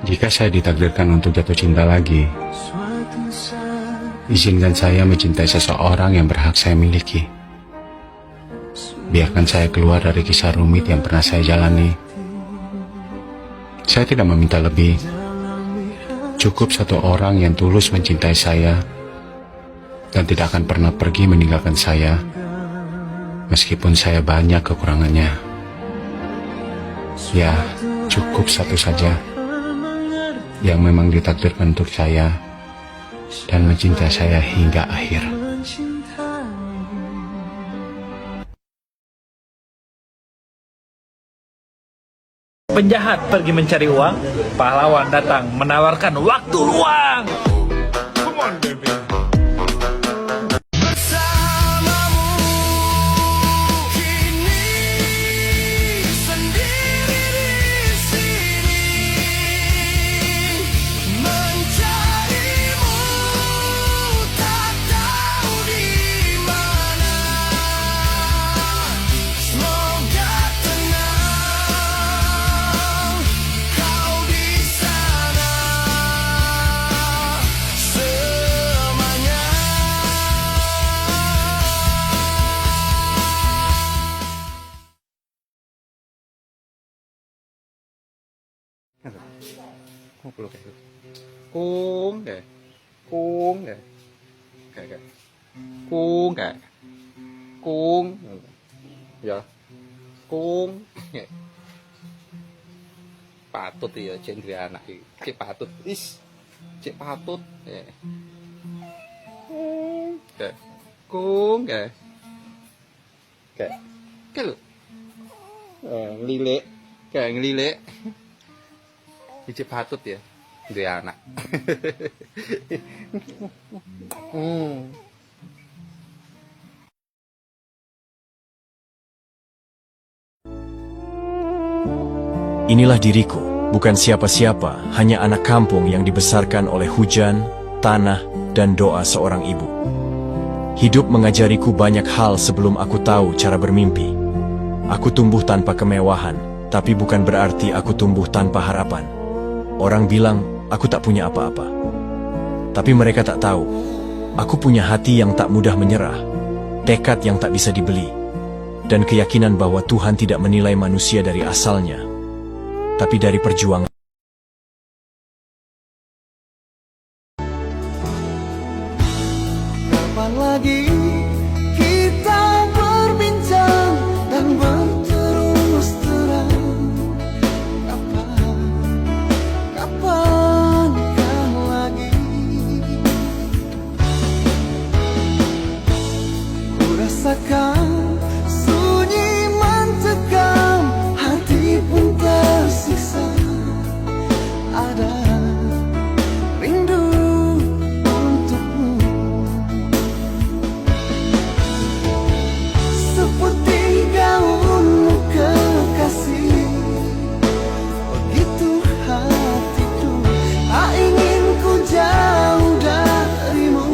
Jika saya ditakdirkan untuk jatuh cinta lagi, izinkan saya mencintai seseorang yang berhak saya miliki. Biarkan saya keluar dari kisah rumit yang pernah saya jalani. Saya tidak meminta lebih. Cukup satu orang yang tulus mencintai saya dan tidak akan pernah pergi meninggalkan saya, meskipun saya banyak kekurangannya. Ya, cukup satu saja yang memang ditakdirkan untuk saya dan mencintai saya hingga akhir. Penjahat pergi mencari uang, pahlawan datang menawarkan waktu luang. Come on, baby. Cuống kìa, cuống kìa, kìa kìa, cuống kìa, cuống, dạ, cuống, patut ya cendera anak ini, cek patut, cek patut, kìa, cuống kìa, kìa, cái lile, kìa lile, cek patut ya. Dia anak. Inilah diriku, bukan siapa-siapa, hanya anak kampung yang dibesarkan oleh hujan, tanah, dan doa seorang ibu. Hidup mengajariku banyak hal sebelum aku tahu cara bermimpi. Aku tumbuh tanpa kemewahan, tapi bukan berarti aku tumbuh tanpa harapan. Orang bilang, aku tak punya apa-apa. Tapi mereka tak tahu, aku punya hati yang tak mudah menyerah, tekad yang tak bisa dibeli, dan keyakinan bahwa Tuhan tidak menilai manusia dari asalnya, tapi dari perjuangan. Kapan lagi kita berbincang dan berterus terang? Kapankah lagi ku rasakan sunyi mencekam, hati pun tersiksa. Ada rindu untukmu, seperti gaunmu kekasih. Begitu hatiku, tak ingin ku jauh darimu.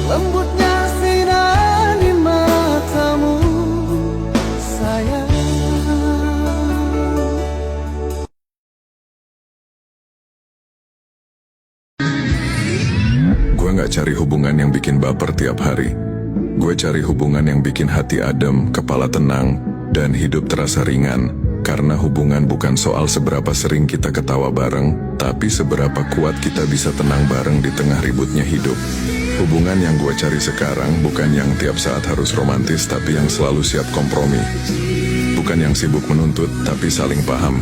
Lembutnya sinar di matamu, sayang. Gue gak cari hubungan yang bikin baper tiap hari. Gue cari hubungan yang bikin hati adem, kepala tenang, dan hidup terasa ringan. Karena hubungan bukan soal seberapa sering kita ketawa bareng, tapi seberapa kuat kita bisa tenang bareng di tengah ributnya hidup. Hubungan yang gue cari sekarang bukan yang tiap saat harus romantis, tapi yang selalu siap kompromi. Bukan yang sibuk menuntut, tapi saling paham.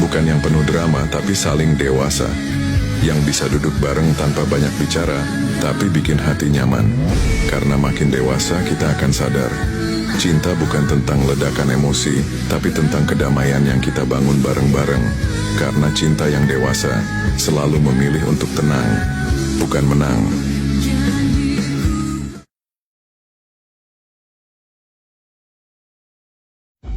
Bukan yang penuh drama, tapi saling dewasa. Yang bisa duduk bareng tanpa banyak bicara, tapi bikin hati nyaman. Karena makin dewasa kita akan sadar, cinta bukan tentang ledakan emosi, tapi tentang kedamaian yang kita bangun bareng-bareng. Karena cinta yang dewasa selalu memilih untuk tenang, bukan menang.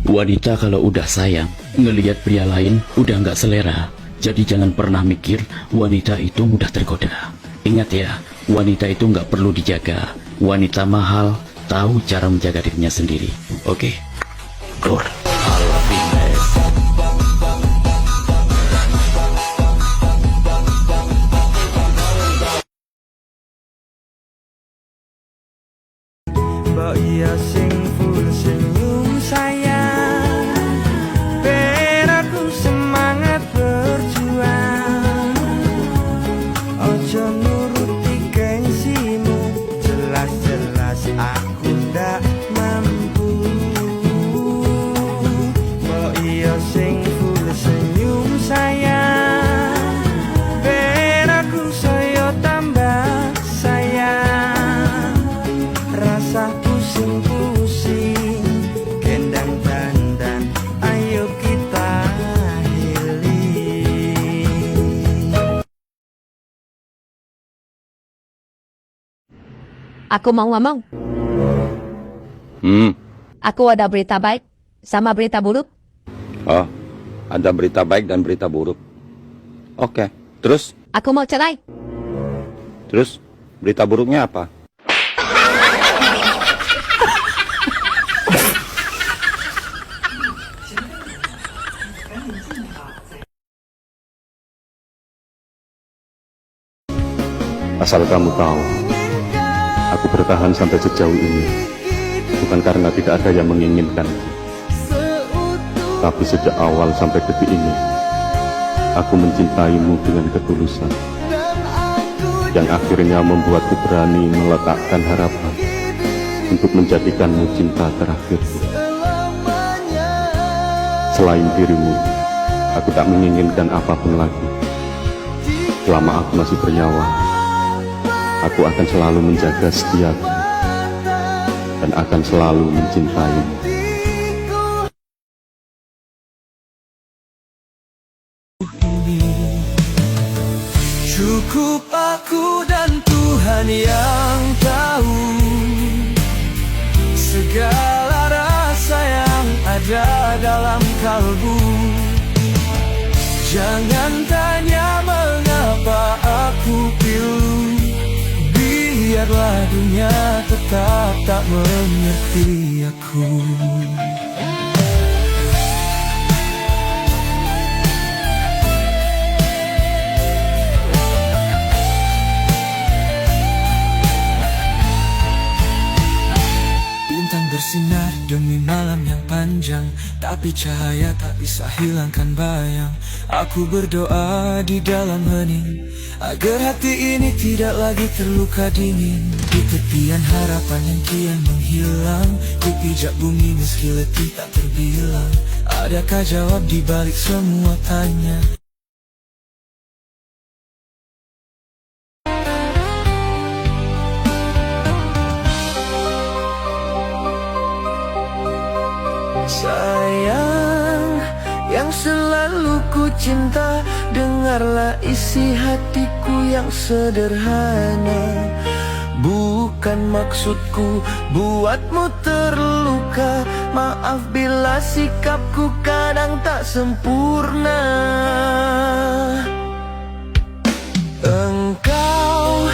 Wanita kalau udah sayang, ngelihat pria lain udah nggak selera. Jadi jangan pernah mikir wanita itu mudah tergoda. Ingat ya, wanita itu nggak perlu dijaga. Wanita mahal tahu cara menjaga dirinya sendiri. Oke? Keluar. Aku mau ngomong. Aku ada berita baik sama berita buruk. Oh, ada berita baik dan berita buruk. Oke, terus? Aku mau cerai. Terus, berita buruknya apa? Asal kamu tahu, aku bertahan sampai sejauh ini bukan karena tidak ada yang menginginkan, tapi sejak awal sampai detik ini aku mencintaimu dengan ketulusan yang akhirnya membuatku berani meletakkan harapan untuk menjadikanmu cinta terakhirku. Selain dirimu, aku tak menginginkan apapun lagi. Selama aku masih bernyawa, aku akan selalu menjaga setiaku dan akan selalu mencintaimu. Cukup aku dan Tuhan yang tahu segala rasa yang ada dalam kalbu. Jangan tanya mengapa aku pilu, biarlah dunia tetap tak mengerti aku. Bintang bersinar demi malam yang panjang, tapi cahaya tak bisa hilangkan bayang. Aku berdoa di dalam hening agar hati ini tidak lagi terluka dingin. Di tepian harapan yang kian menghilang, di pijak bumi meski letih tak terbilang. Adakah jawab di balik semua tanya? Sayang yang selalu ku cinta, dengarlah isi hatiku yang sederhana. Bukan maksudku buatmu terluka, maaf bila sikapku kadang tak sempurna. Engkau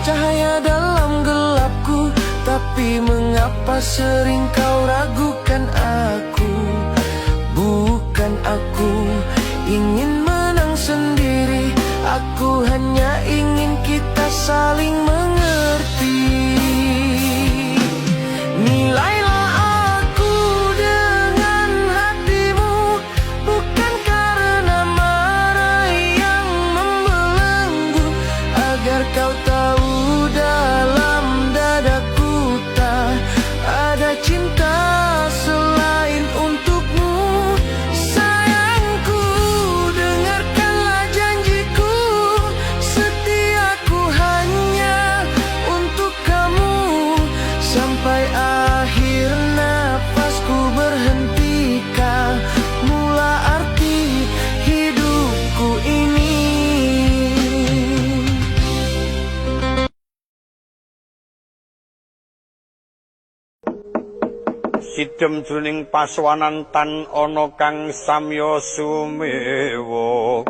cahaya dalam gelapku, tapi mengapa sering kau ragukan aku? Bukan aku ingin menang sendiri, aku hanya ingin kita saling mengerti. Nilailah aku dengan hatimu, bukan karena marah yang membelenggu. Agar kau tahu dalam dadaku tak ada cinta selain untukmu. Sayangku, dengarkanlah janjiku, setiaku hanya untuk kamu. Sampai akhir nafasku berhentikah mula arti hidupku ini. Sidem jroning paswanan tan ana kang samya sumewa.